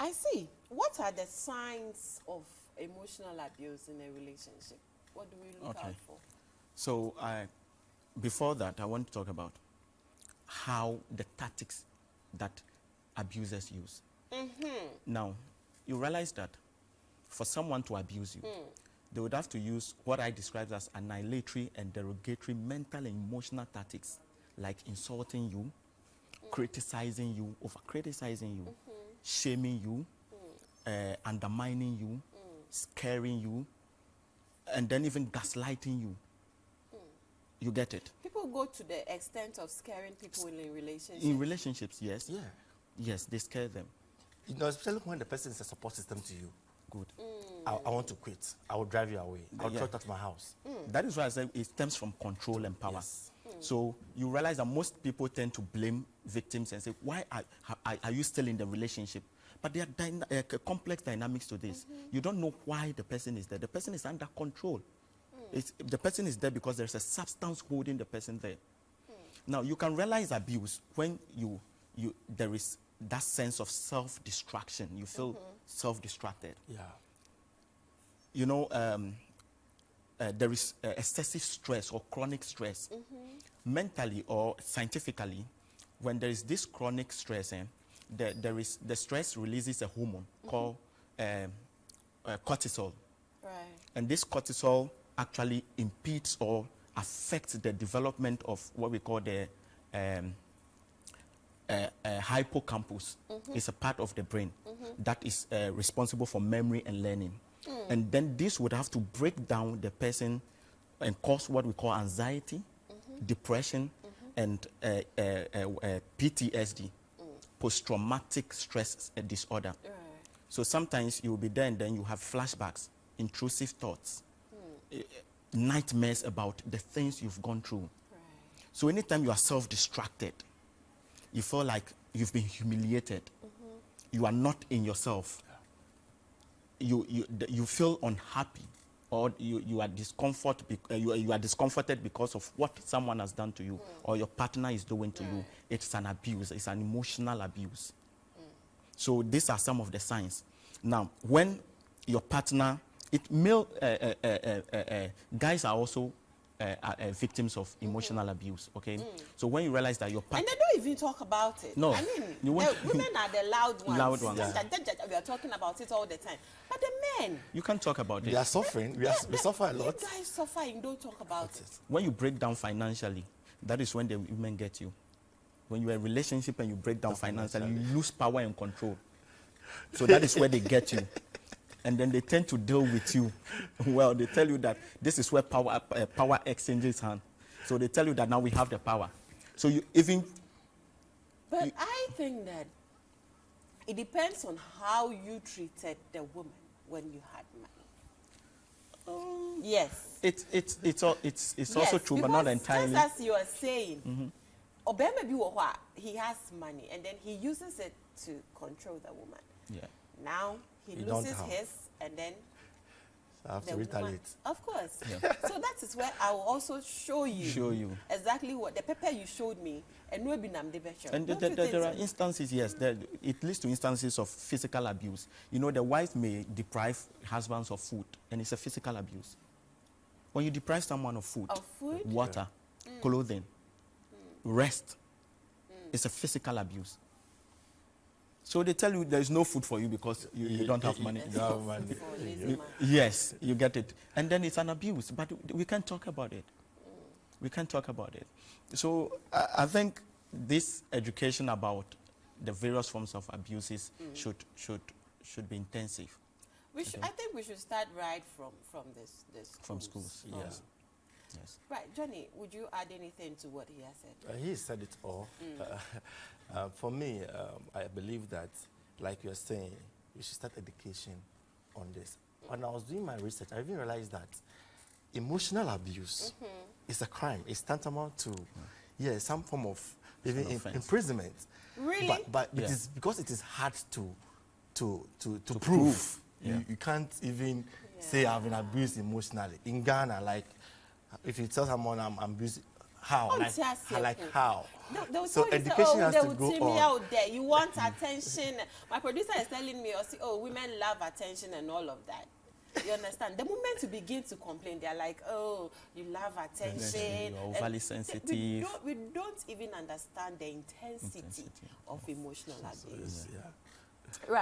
I see. What are the signs of emotional abuse in a relationship? What do we look out for? So before that, I want to talk about how the tactics that abusers use. Now, you realize that for someone to abuse you, they would have to use what I describe as annihilatory and derogatory mental and emotional tactics, like insulting you, criticizing you, over-criticizing you, shaming you, undermining you, scaring you, and then even gaslighting you. You get it? People go to the extent of scaring people in relationships. In relationships, yes. Yeah. Yes, they scare them. You know, especially when the person is a support system to you. Good. I want to quit. I will drive you away. I'll throw it out of my house. That is why I said it stems from control and power. Yes. So you realize that most people tend to blame victims and say, why are you still in the relationship? But there are complex dynamics to this. You don't know why the person is there. The person is under control. The person is there because there's a substance holding the person there. Now, you can realize abuse when there is that sense of self-destruction. You feel self-destructed. Yeah. You know, there is excessive stress or chronic stress. Mentally or scientifically, when there is this chronic stress, the stress releases a hormone called cortisol. Right. And this cortisol actually impedes or affects the development of what we call the hippocampus. It's a part of the brain that is responsible for memory and learning. And then this would have to break down the person and cause what we call anxiety, depression, and PTSD, post-traumatic stress disorder. Right. So sometimes you will be there and then you have flashbacks, intrusive thoughts, nightmares about the things you've gone through. Right. So anytime you are self-distracted, you feel like you've been humiliated. You are not in yourself. You feel unhappy, or you are you are discomforted because of what someone has done to you or your partner is doing to you. It's an abuse. It's an emotional abuse. So these are some of the signs. Now, when your partner, guys are also victims of emotional abuse, okay? So when you realize that your partner... And they don't even talk about it. No. I mean, the women are the loud ones. Loud ones. We are talking about it all the time. But the men... You can't talk about it. We are suffering. We suffer a lot. You guys suffer and don't talk about it. When you break down financially, that is when the women get you. When you're in a relationship and you break down financially, you lose power and control. So that is where they get you. And then they tend to deal with you. Well, they tell you that this is where power exchanges hands. So they tell you that now we have the power. So you even... But I think that it depends on how you treated the woman when you had money. Yes. It's also true, but not entirely. Just as you are saying, Obama he has money and then he uses it to control the woman. Yeah. Now he loses his and then I have the to retaliate. woman. Of course. So that is where I will also show you exactly what the paper you showed me and no be nam de becho. And there are instances, yes, it leads to instances of physical abuse. You know, the wife may deprive husbands of food, and it's a physical abuse. When you deprive someone of food, water, clothing, rest, it's a physical abuse. So they tell you there is no food for you because you don't have money. You don't have money. Yes, you get it. And then it's an abuse, but we can't talk about it. We can't talk about it. So I think this education about the various forms of abuses should be intensive. I think we should start right from this From schools. Yes. Yes. Right, Johnny, would you add anything to what he has said? He said it all. For me, I believe that, like you're saying, we should start education on this. When I was doing my research, I even realized that emotional abuse is a crime. It's tantamount to, some form of even imprisonment. Really? But it is because it is hard to prove. You can't even say I've been abused emotionally. In Ghana, like, if you tell someone I'm abused, How? Oh, Like, just like simple. how? They'll So tell you, say, education oh, has they to will go see me on. out there. You want attention. My producer is telling me, oh, women love attention and all of that. You understand? The moment you begin to complain, they're like, oh, you love attention. You're and overly we sensitive. we don't even understand the intensity of emotional abuse. Yeah. Right.